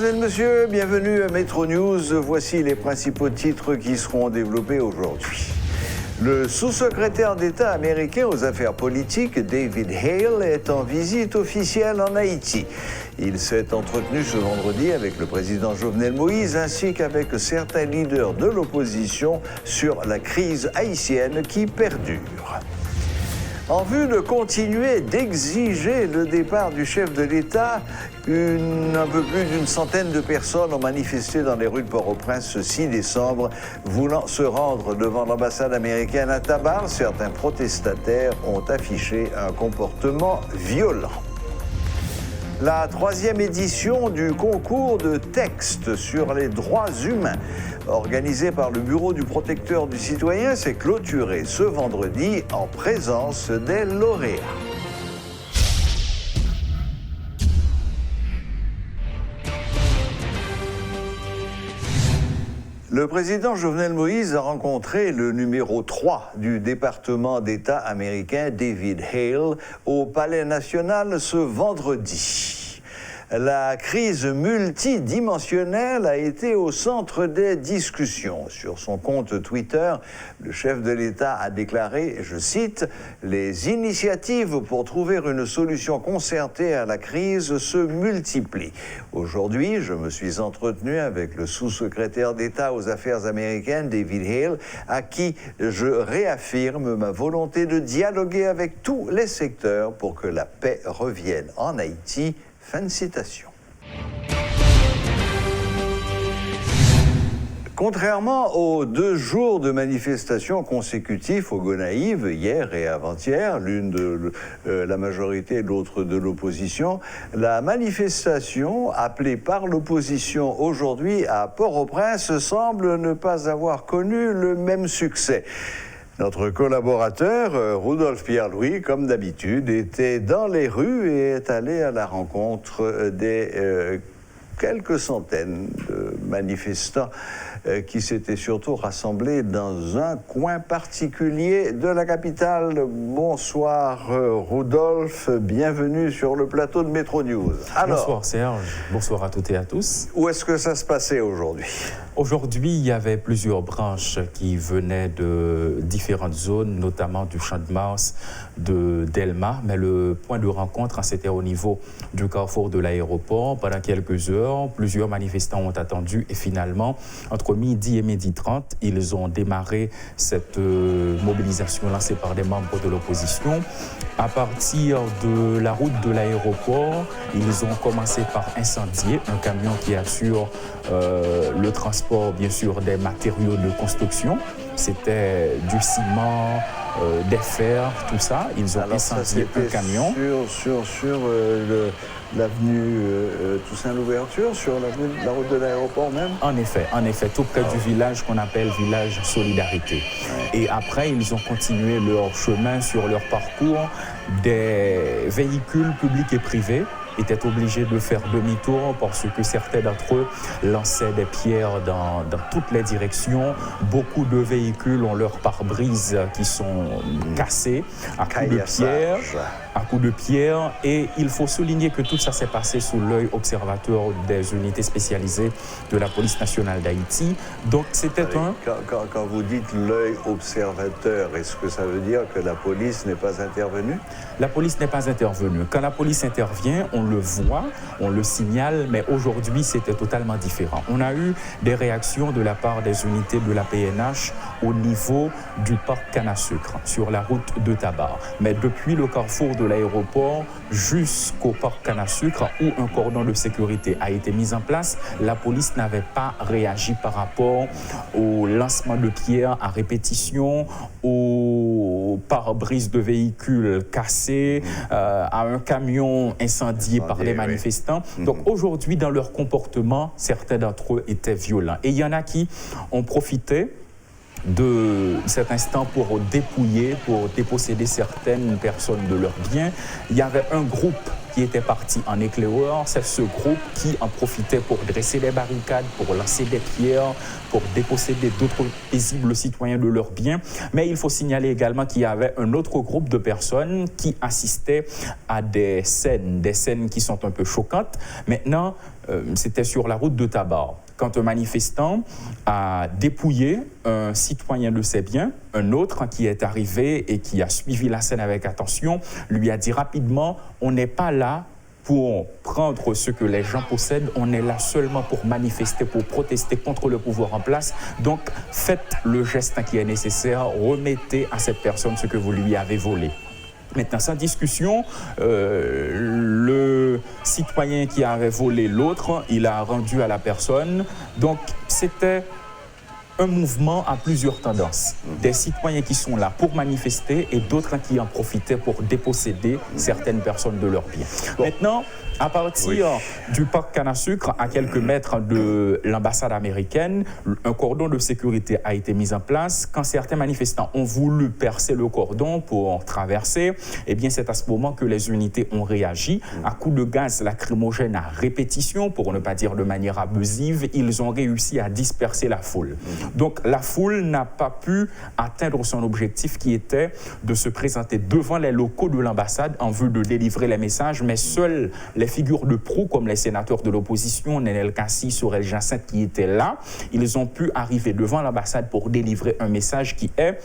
Mesdames, Messieurs, bienvenue à Metro News. Voici les principaux titres qui seront développés aujourd'hui. Le sous-secrétaire d'État américain aux affaires politiques, David Hale, est en visite officielle en Haïti. Il s'est entretenu ce vendredi avec le président Jovenel Moïse ainsi qu'avec certains leaders de l'opposition sur la crise haïtienne qui perdure. En vue de continuer d'exiger le départ du chef de l'État, un peu plus d'une centaine de personnes ont manifesté dans les rues de Port-au-Prince ce 6 décembre, voulant se rendre devant l'ambassade américaine à Tabar. Certains protestataires ont affiché un comportement violent. La 3e édition du concours de texte sur les droits humains, organisé par le Bureau du protecteur du citoyen, s'est clôturée ce vendredi en présence des lauréats. Le président Jovenel Moïse a rencontré le numéro 3 du département d'État américain, David Hale, au Palais national ce vendredi. La crise multidimensionnelle a été au centre des discussions. Sur son compte Twitter, le chef de l'État a déclaré, je cite, « Les initiatives pour trouver une solution concertée à la crise se multiplient. Aujourd'hui, je me suis entretenu avec le sous-secrétaire d'État aux Affaires américaines, David Hale, à qui je réaffirme ma volonté de dialoguer avec tous les secteurs pour que la paix revienne en Haïti. » Fin de citation. Contrairement aux 2 jours de manifestations consécutifs au Gonaïves, hier et avant-hier, l'une de la majorité et l'autre de l'opposition, la manifestation appelée par l'opposition aujourd'hui à Port-au-Prince semble ne pas avoir connu le même succès. Notre collaborateur, Rudolf Pierre-Louis, comme d'habitude, était dans les rues et est allé à la rencontre des quelques centaines de manifestants qui s'étaient surtout rassemblés dans un coin particulier de la capitale. Bonsoir Rudolf, bienvenue sur le plateau de Metro News. Alors, bonsoir Serge, bonsoir à toutes et à tous. Où est-ce que ça se passait aujourd'hui? Aujourd'hui, il y avait plusieurs branches qui venaient de différentes zones, notamment du Champ de Mars, de Delma, mais le point de rencontre, c'était au niveau du carrefour de l'aéroport. Pendant quelques heures, plusieurs manifestants ont attendu et finalement, entre midi et midi 30, ils ont démarré cette mobilisation lancée par des membres de l'opposition. À partir de la route de l'aéroport, ils ont commencé par incendier un camion qui assure le transport, bien sûr, des matériaux de construction. C'était du ciment, des fers, tout ça. Ils ont incendié un camion. Sur l'avenue Toussaint-Louverture, sur la route de l'aéroport même? En effet, tout près du village qu'on appelle village Solidarité. Ouais. Et après, ils ont continué leur chemin sur leur parcours. Des véhicules publics et privés étaient obligés de faire demi-tour parce que certains d'entre eux lançaient des pierres dans toutes les directions. Beaucoup de véhicules ont leurs pare-brises qui sont cassés à coups de pierre. Et il faut souligner que tout ça s'est passé sous l'œil observateur des unités spécialisées de la police nationale d'Haïti. Donc c'était Quand vous dites l'œil observateur, est-ce que ça veut dire que la police n'est pas intervenue? La police n'est pas intervenue. Quand la police intervient, on le voit, on le signale, mais aujourd'hui, c'était totalement différent. On a eu des réactions de la part des unités de la PNH au niveau du parc Canne-à-Sucre, sur la route de Tabar. Mais depuis le carrefour de l'aéroport jusqu'au parc Canne-à-Sucre, où un cordon de sécurité a été mis en place, la police n'avait pas réagi par rapport au lancement de pierres à répétition, au pare-brise de véhicules cassés, à un camion incendié par les manifestants. Donc aujourd'hui, dans leur comportement, certains d'entre eux étaient violents. Et il y en a qui ont profité de cet instant pour dépouiller, pour déposséder certaines personnes de leurs biens. Il y avait un groupe qui était parti en éclaireur. C'est ce groupe qui en profitait pour dresser des barricades, pour lancer des pierres, pour déposséder d'autres paisibles citoyens de leurs biens. Mais il faut signaler également qu'il y avait un autre groupe de personnes qui assistaient à des scènes qui sont un peu choquantes. Maintenant, c'était sur la route de Tabar, quand un manifestant a dépouillé un citoyen de ses biens, un autre qui est arrivé et qui a suivi la scène avec attention, lui a dit rapidement « On n'est pas là pour prendre ce que les gens possèdent, on est là seulement pour manifester, pour protester contre le pouvoir en place. Donc, faites le geste qui est nécessaire, remettez à cette personne ce que vous lui avez volé. » Maintenant, sans discussion, le citoyen qui avait volé l'autre, il a rendu à la personne. Donc, c'était un mouvement à plusieurs tendances. Des citoyens qui sont là pour manifester et d'autres qui en profitaient pour déposséder certaines personnes de leurs biens. Bon. Maintenant, à partir du parc Canne-à-Sucre, à quelques mètres de l'ambassade américaine, un cordon de sécurité a été mis en place. Quand certains manifestants ont voulu percer le cordon pour traverser, eh bien c'est à ce moment que les unités ont réagi. À coups de gaz lacrymogène à répétition, pour ne pas dire de manière abusive, ils ont réussi à disperser la foule. Donc la foule n'a pas pu atteindre son objectif qui était de se présenter devant les locaux de l'ambassade en vue de délivrer les messages, mais seuls les figures de proue, comme les sénateurs de l'opposition, Nenel Kassi, Sorel Jacinthe, qui étaient là, ils ont pu arriver devant l'ambassade pour délivrer un message qui est,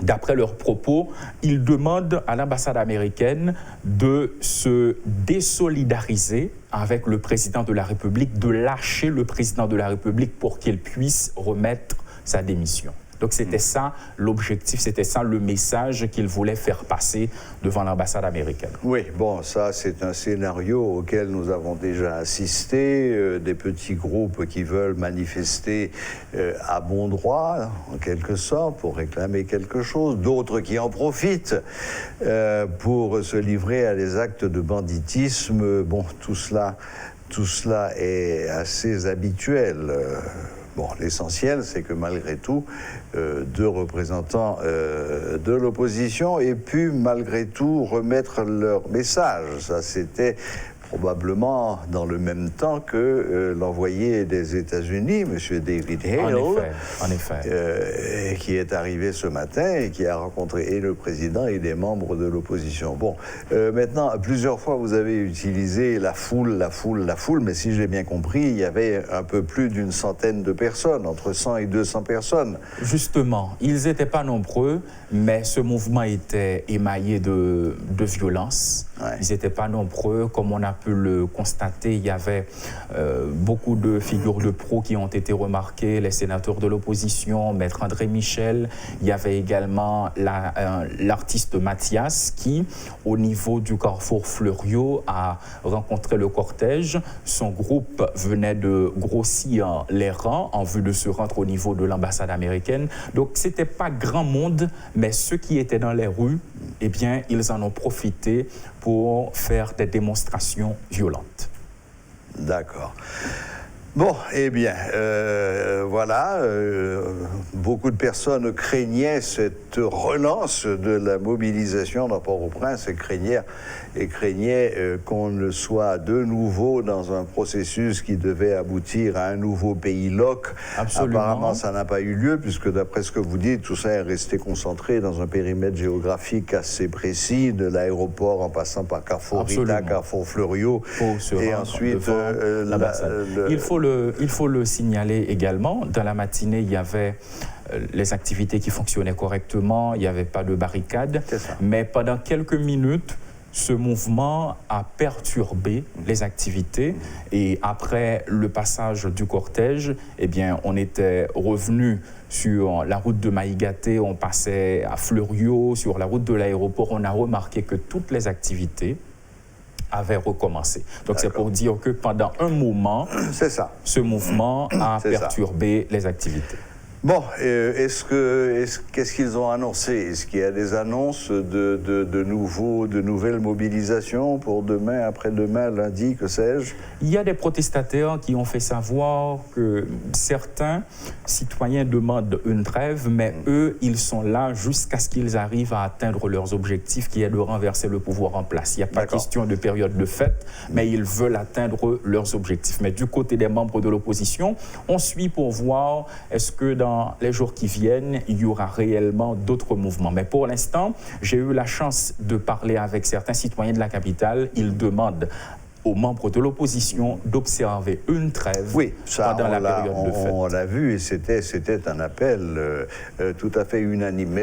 d'après leurs propos, ils demandent à l'ambassade américaine de se désolidariser avec le président de la République, de lâcher le président de la République pour qu'il puisse remettre sa démission. Donc c'était ça l'objectif, c'était ça le message qu'ils voulaient faire passer devant l'ambassade américaine. Oui, bon, ça c'est un scénario auquel nous avons déjà assisté, des petits groupes qui veulent manifester à bon droit, en quelque sorte, pour réclamer quelque chose, d'autres qui en profitent pour se livrer à des actes de banditisme. Bon, tout cela est assez habituel. Bon, l'essentiel, c'est que malgré tout, deux représentants de l'opposition aient pu malgré tout remettre leur message. Ça, c'était probablement dans le même temps que l'envoyé des États-Unis, M. David Hale, en effet. qui est arrivé ce matin et qui a rencontré et le président et des membres de l'opposition. Bon, maintenant, plusieurs fois, vous avez utilisé la foule, mais si j'ai bien compris, il y avait un peu plus d'une centaine de personnes, entre 100 et 200 personnes. Justement, ils n'étaient pas nombreux, mais ce mouvement était émaillé de violence. Ouais. Ils n'étaient pas nombreux, comme on a pu le constater, il y avait beaucoup de figures de proue qui ont été remarquées, les sénateurs de l'opposition, Maître André Michel, il y avait également l'artiste Mathias qui, au niveau du carrefour Fleuriot, a rencontré le cortège. Son groupe venait de grossir les rangs en vue de se rendre au niveau de l'ambassade américaine. Donc, ce n'était pas grand monde, mais ceux qui étaient dans les rues, eh bien, ils en ont profité pour faire des démonstrations violentes. D'accord. Bon, eh bien, voilà, beaucoup de personnes craignaient cette relance de la mobilisation dans Port-au-Prince et craignaient qu'on ne soit de nouveau dans un processus qui devait aboutir à un nouveau pays loc. Absolument. Apparemment, ça n'a pas eu lieu, puisque d'après ce que vous dites, tout ça est resté concentré dans un périmètre géographique assez précis, de l'aéroport en passant par Carrefour Rita, Carrefour Fleuriot, et ensuite il faut le signaler également. Dans la matinée, il y avait les activités qui fonctionnaient correctement, il n'y avait pas de barricade. Mais pendant quelques minutes, ce mouvement a perturbé les activités. Et après le passage du cortège, eh bien, on était revenu sur la route de Maïgaté, on passait à Fleuriot, sur la route de l'aéroport. On a remarqué que toutes les activités avait recommencé. Donc c'est pour dire que pendant un moment, ce mouvement a perturbé les activités. Bon, qu'est-ce qu'ils ont annoncé? Est-ce qu'il y a des annonces de nouvelles mobilisations pour demain, après-demain, lundi, que sais-je? Il y a des protestataires qui ont fait savoir que certains citoyens demandent une trêve, mais eux, ils sont là jusqu'à ce qu'ils arrivent à atteindre leurs objectifs, qui est de renverser le pouvoir en place. Il n'y a pas question de période de fête, mais ils veulent atteindre leurs objectifs. Mais du côté des membres de l'opposition, on suit pour voir est-ce que dans les jours qui viennent, il y aura réellement d'autres mouvements. Mais pour l'instant, j'ai eu la chance de parler avec certains citoyens de la capitale. Ils demandent aux membres de l'opposition d'observer une trêve pendant la période de fête. On l'a vu et c'était un appel tout à fait unanime.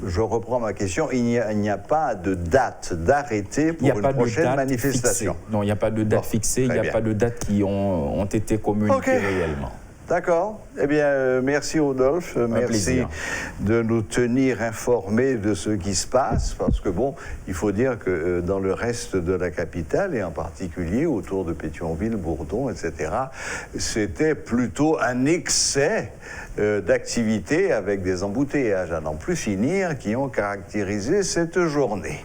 Je reprends ma question. Il n'y a pas de date d'arrêté pour une prochaine manifestation. Non, il n'y a pas de date fixée. Il n'y a pas de date qui ont été communiquées réellement. D'accord. Eh bien, merci Rodolphe. Merci de nous tenir informés de ce qui se passe, parce que bon, il faut dire que dans le reste de la capitale, et en particulier autour de Pétionville, Bourdon, etc., c'était plutôt un excès d'activité avec des embouteillages à n'en plus finir qui ont caractérisé cette journée.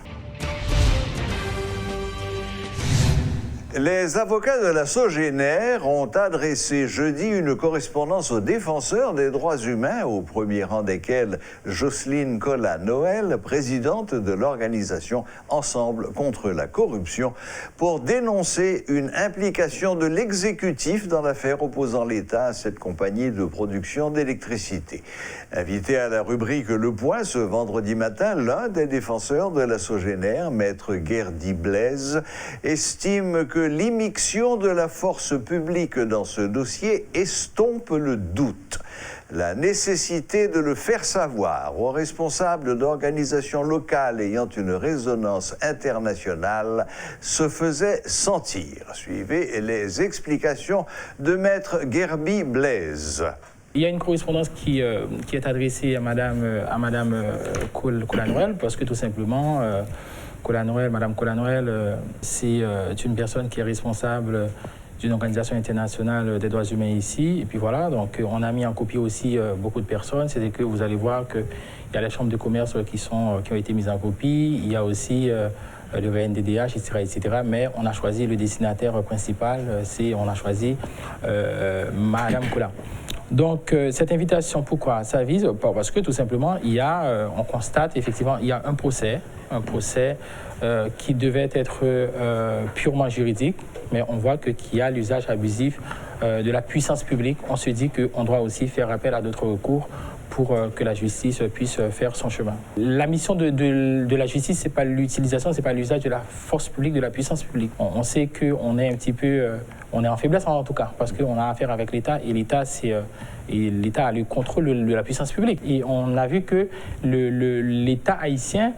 Les avocats de la Sogénère ont adressé jeudi une correspondance aux défenseurs des droits humains, au premier rang desquels Jocelyne Collat-Noël, présidente de l'organisation Ensemble contre la corruption, pour dénoncer une implication de l'exécutif dans l'affaire opposant l'État à cette compagnie de production d'électricité. Invité à la rubrique Le Point ce vendredi matin, l'un des défenseurs de la Sogénère, maître Guerdy Blaise, estime que l'immixtion de la force publique dans ce dossier estompe le doute. La nécessité de le faire savoir aux responsables d'organisations locales ayant une résonance internationale se faisait sentir. Suivez les explications de maître Guerdy Blaise. Il y a une correspondance qui est adressée à Madame Collat-Noël, parce que tout simplement, Madame Collat-Noël, c'est une personne qui est responsable d'une organisation internationale des droits humains ici. Et puis voilà, donc on a mis en copie aussi beaucoup de personnes. C'est que vous allez voir qu'il y a les chambres de commerce qui ont été mises en copie. Il y a aussi le VNDDH, etc. Mais on a choisi le destinataire principal, on a choisi Madame Collat. Donc, cette invitation, pourquoi? Ça vise, parce que tout simplement, on constate effectivement, il y a un procès qui devait être purement juridique, mais on voit qu'il y a l'usage abusif de la puissance publique. On se dit qu'on doit aussi faire appel à d'autres recours pour que la justice puisse faire son chemin. La mission de la justice, c'est pas l'utilisation, c'est pas l'usage de la force publique, de la puissance publique. On sait qu'on est un petit peu, on est en faiblesse en tout cas, parce qu'on a affaire avec l'État, et l'État, l'État a le contrôle de la puissance publique. Et on a vu que l'État haïtien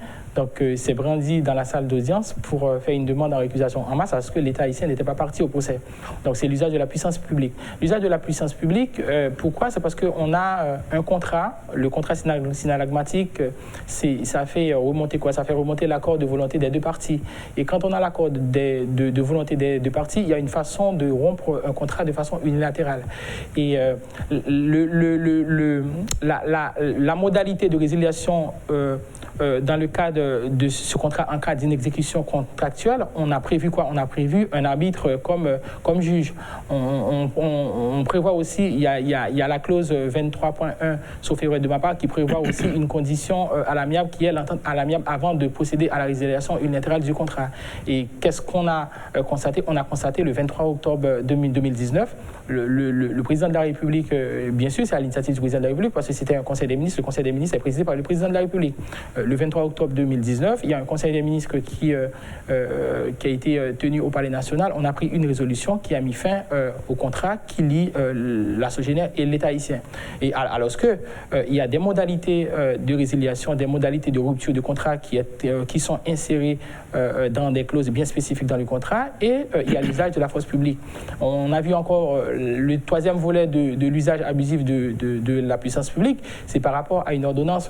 s'est brandi dans la salle d'audience pour faire une demande en récusation en masse parce que l'État haïtien n'était pas parti au procès. Donc c'est l'usage de la puissance publique. L'usage de la puissance publique, pourquoi? C'est parce qu'on a un contrat, le contrat synalagmatique, ça fait remonter quoi? Ça fait remonter l'accord de volonté des deux parties. Et quand on a l'accord de volonté des deux parties, il y a une façon de rompre un contrat de façon unilatérale. Et la modalité de résiliation dans le cadre de ce contrat, en cas d'inexécution contractuelle, on a prévu quoi? On a prévu un arbitre comme juge. On prévoit aussi, il y a la clause 23.1, sauf erreur de ma part, qui prévoit aussi une condition à l'amiable qui est l'entente à l'amiable avant de procéder à la résiliation unilatérale du contrat. Et qu'est-ce qu'on a constaté? On a constaté le 23 octobre 2019, le président de la République, bien sûr, c'est à l'initiative du président de la République, parce que c'était un conseil des ministres. Le conseil des ministres est présidé par le président de la République. Le 23 octobre 2019, il y a un conseil des ministres qui a été tenu au Palais national. On a pris une résolution qui a mis fin au contrat qui lie la Sogénère et l'État haïtien. Et alors qu'il y a des modalités de résiliation, des modalités de rupture de contrat qui sont insérées dans des clauses bien spécifiques dans le contrat, et il y a l'usage de la force publique. On a vu encore le troisième volet de l'usage abusif de la puissance publique, c'est par rapport à une ordonnance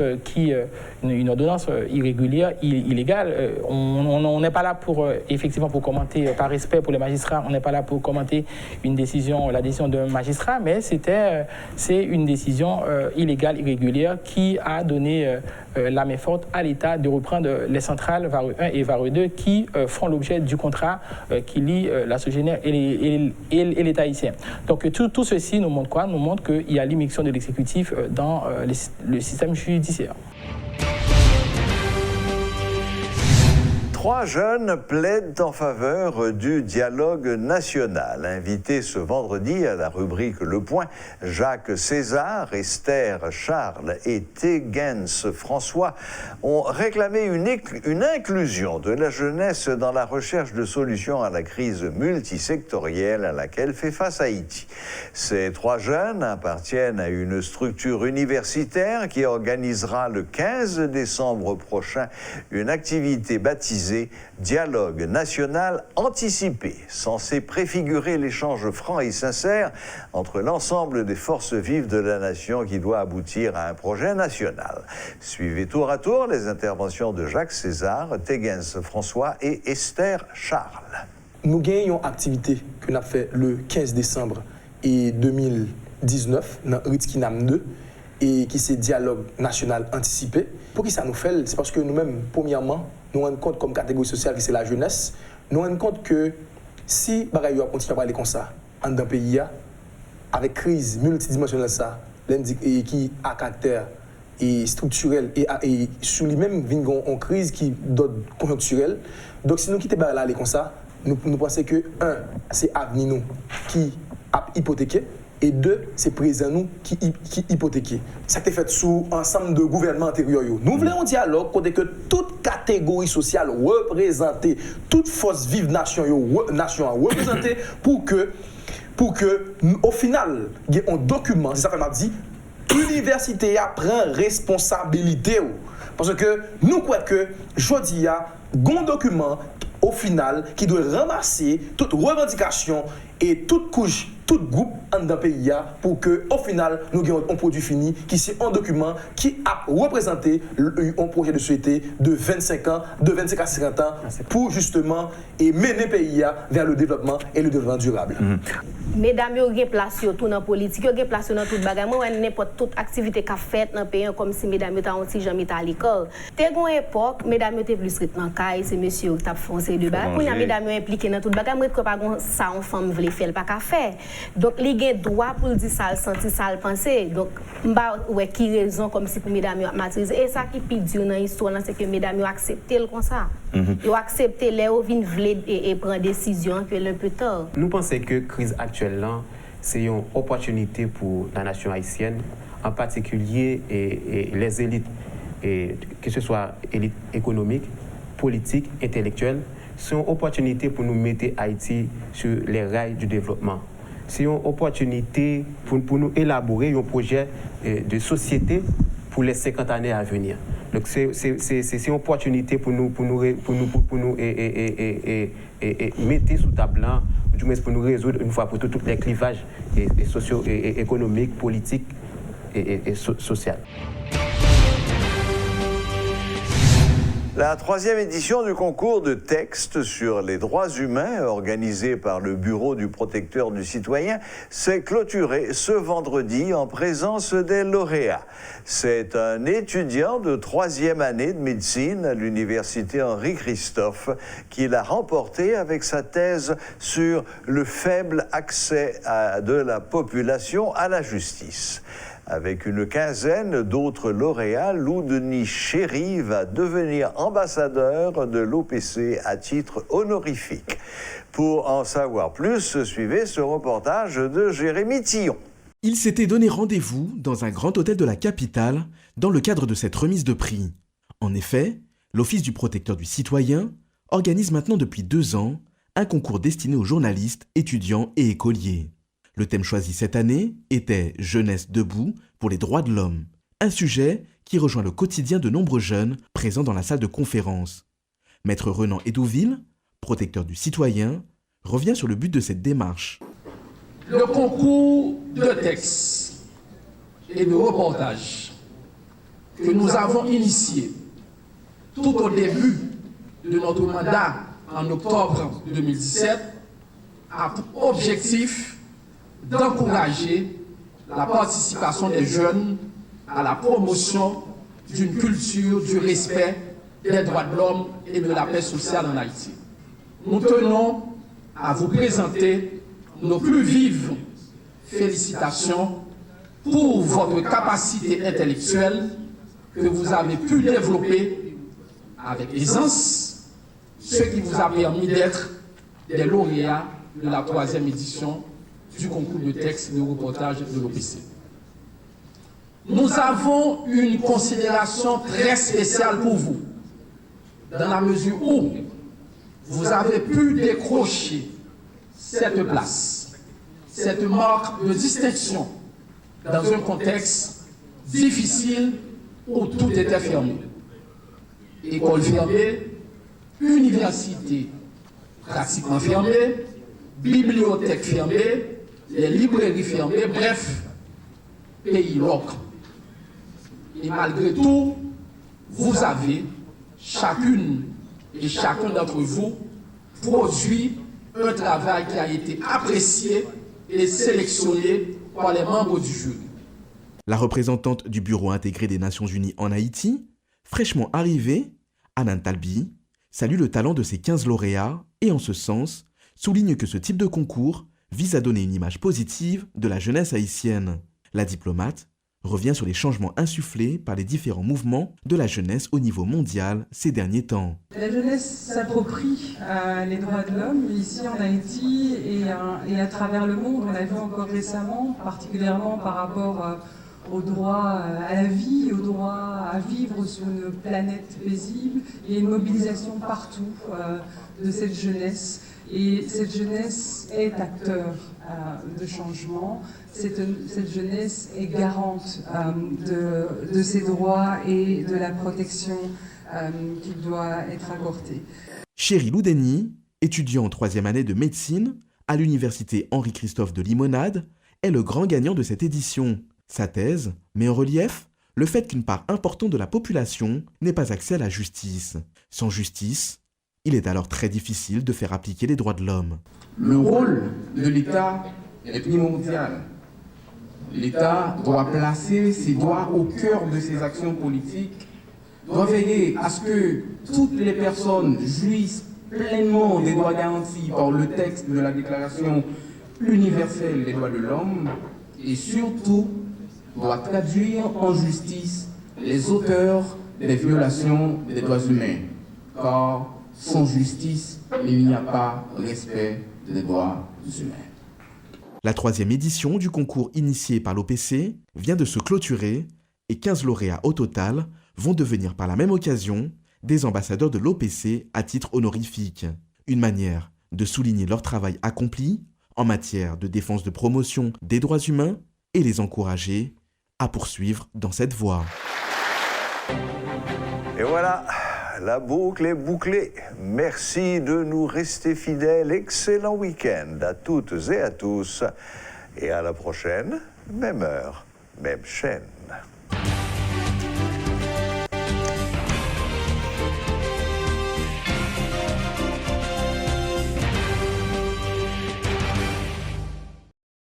une ordonnance irrégulière irrégulière, illégale. On n'est pas là pour, effectivement, pour commenter, par respect pour les magistrats, on n'est pas là pour commenter la décision d'un magistrat, mais c'est une décision illégale, irrégulière, qui a donné la main forte à l'État de reprendre les centrales Vareux 1 et Vareux 2 qui font l'objet du contrat qui lie la Sogénère et l'État haïtien. Donc tout ceci nous montre quoi? Nous montre qu'il y a l'immixtion de l'exécutif dans le système judiciaire. 3 jeunes plaident en faveur du dialogue national. Invités ce vendredi à la rubrique Le Point, Jacques César, Esther Charles et Tegens François ont réclamé une inclusion de la jeunesse dans la recherche de solutions à la crise multisectorielle à laquelle fait face Haïti. Ces 3 jeunes appartiennent à une structure universitaire qui organisera le 15 décembre prochain une activité baptisée Dialogue national anticipé, censé préfigurer l'échange franc et sincère entre l'ensemble des forces vives de la nation qui doit aboutir à un projet national. Suivez tour à tour les interventions de Jacques César, Tegens François et Esther Charles. Nous gagnons une activité que nous avons fait le 15 décembre 2019 dans Ritkinam 2 et qui c'est Dialogue national anticipé. Pour qui ça nous fait? C'est parce que nous-mêmes, premièrement, nous rendons compte comme catégorie sociale qui c'est la jeunesse, nous rendons compte que si bagaille a continué à parler comme ça dans le pays avec crise multidimensionnelle ça qui a caractère et structurel et sur lui-même une crise qui d'ordre conjoncturel. Donc si nous quittons là aller comme ça, nous pensons que 1 c'est avenir nous qui a hypothéqué et 2, c'est présent nous qui hypothéqué. Ça a été fait sous ensemble de gouvernements antérieurs. Nous voulons un dialogue côté que toute catégorie sociale représentée, toute force vive nation représentée pour que au final, il y ait un document, c'est ça qu'on m'a dit, l'université prend responsabilité. Parce que nous croyons que aujourd'hui, il y a un document au final qui doit ramasser toute revendication et toute couche, tout groupe dans le pays pour que au final nous ayons un produit fini qui c'est un document qui a représenté un projet de société de 25 ans, de 25 à 50 ans pour justement mener le pays vers le développement et le développement durable. Mesdames, vous avez place tout dans la politique, vous avez place dans toute bagarre. Moi, n'importe toute activité qu'a faite dans le pays, comme si mesdames étaient en petit jamais à l'école. T'es une époque, mesdames étaient plus dans le caille, c'est monsieur qui t'a foncé de bagarre. Pour mesdames impliquées dans toute bagarre, moi, je ne pas ça en femme voulait faire, pas qu'à faire. Donc, les gens doivent pour dire ça, sentir ça, le penser. Donc, ouais, qui raison comme si pour mesdames maîtriser. Et ça qui pire dur dans l'histoire, c'est que mesdames ont accepté le comme ça. Ils ont accepté les viennent et prendre décision que un peu tard. Nous pensons que la crise actuelle c'est une opportunité pour la nation haïtienne, en particulier et les élites, que ce soit élites économiques, politiques, intellectuelles. C'est une opportunité pour nous mettre Haïti sur les rails du développement. C'est une opportunité pour nous élaborer un projet de société pour les 50 années à venir. Donc c'est une opportunité pour nous mettre sous table, du moins pour nous résoudre une fois pour toutes tous les clivages socio-économiques, politiques et sociaux. La 3e édition du concours de texte sur les droits humains organisé par le Bureau du protecteur du citoyen s'est clôturée ce vendredi en présence des lauréats. C'est un étudiant de 3e année de médecine à l'université Henri-Christophe qui l'a remporté avec sa thèse sur le faible accès de la population à la justice. Avec une quinzaine d'autres lauréats, Lou Denis Chéry va devenir ambassadeur de l'OPC à titre honorifique. Pour en savoir plus, suivez ce reportage de Jérémy Tillon. Il s'était donné rendez-vous dans un grand hôtel de la capitale dans le cadre de cette remise de prix. En effet, l'Office du protecteur du citoyen organise maintenant depuis 2 ans un concours destiné aux journalistes, étudiants et écoliers. Le thème choisi cette année était « Jeunesse debout pour les droits de l'homme », un sujet qui rejoint le quotidien de nombreux jeunes présents dans la salle de conférence. Maître Renan Edouville, protecteur du citoyen, revient sur le but de cette démarche. Le concours de texte et de reportage que nous avons initié tout au début de notre mandat en octobre 2017, a pour objectif d'encourager la participation des jeunes à la promotion d'une culture du respect des droits de l'homme et de la paix sociale en Haïti. Nous tenons à vous présenter nos plus vives félicitations pour votre capacité intellectuelle que vous avez pu développer avec aisance, ce qui vous a permis d'être des lauréats de la 3e édition du concours de texte et de reportage de l'OPC. Nous avons une considération très spéciale pour vous, dans la mesure où vous avez pu décrocher cette place, cette marque de distinction dans un contexte difficile où tout était fermé. École fermée, université pratiquement fermée, bibliothèque fermée, les librairies fermées, bref, pays l'ocre. Et malgré tout, vous avez, chacune et chacun d'entre vous, produit un travail qui a été apprécié et sélectionné par les membres du jury. La représentante du Bureau intégré des Nations Unies en Haïti, fraîchement arrivée, Anan Talbi, salue le talent de ses 15 lauréats et en ce sens, souligne que ce type de concours vise à donner une image positive de la jeunesse haïtienne. La diplomate revient sur les changements insufflés par les différents mouvements de la jeunesse au niveau mondial ces derniers temps. La jeunesse s'approprie les droits de l'homme ici en Haïti et à travers le monde. On l'a vu encore récemment, particulièrement par rapport au droit à la vie, au droit à vivre sur une planète paisible. Il y a une mobilisation partout de cette jeunesse. Et cette jeunesse est acteur de changement. Cette jeunesse est garante de ses droits et de la protection qui doit être accordée. Chéri Loudeni, étudiant en 3e année de médecine à l'université Henri-Christophe de Limonade, est le grand gagnant de cette édition. Sa thèse met en relief le fait qu'une part importante de la population n'ait pas accès à la justice. Sans justice, il est alors très difficile de faire appliquer les droits de l'homme. Le rôle de l'État est primordial. L'État doit placer ses droits au cœur de ses actions politiques, doit veiller à ce que toutes les personnes jouissent pleinement des droits garantis par le texte de la Déclaration universelle des droits de l'homme et surtout doit traduire en justice les auteurs des violations des droits humains. Car sans justice, il n'y a pas respect des droits humains. La 3e édition du concours initié par l'OPC vient de se clôturer et 15 lauréats au total vont devenir par la même occasion des ambassadeurs de l'OPC à titre honorifique. Une manière de souligner leur travail accompli en matière de défense de promotion des droits humains et les encourager à poursuivre dans cette voie. Et voilà, la boucle est bouclée. Merci de nous rester fidèles. Excellent week-end à toutes et à tous. Et à la prochaine, même heure, même chaîne.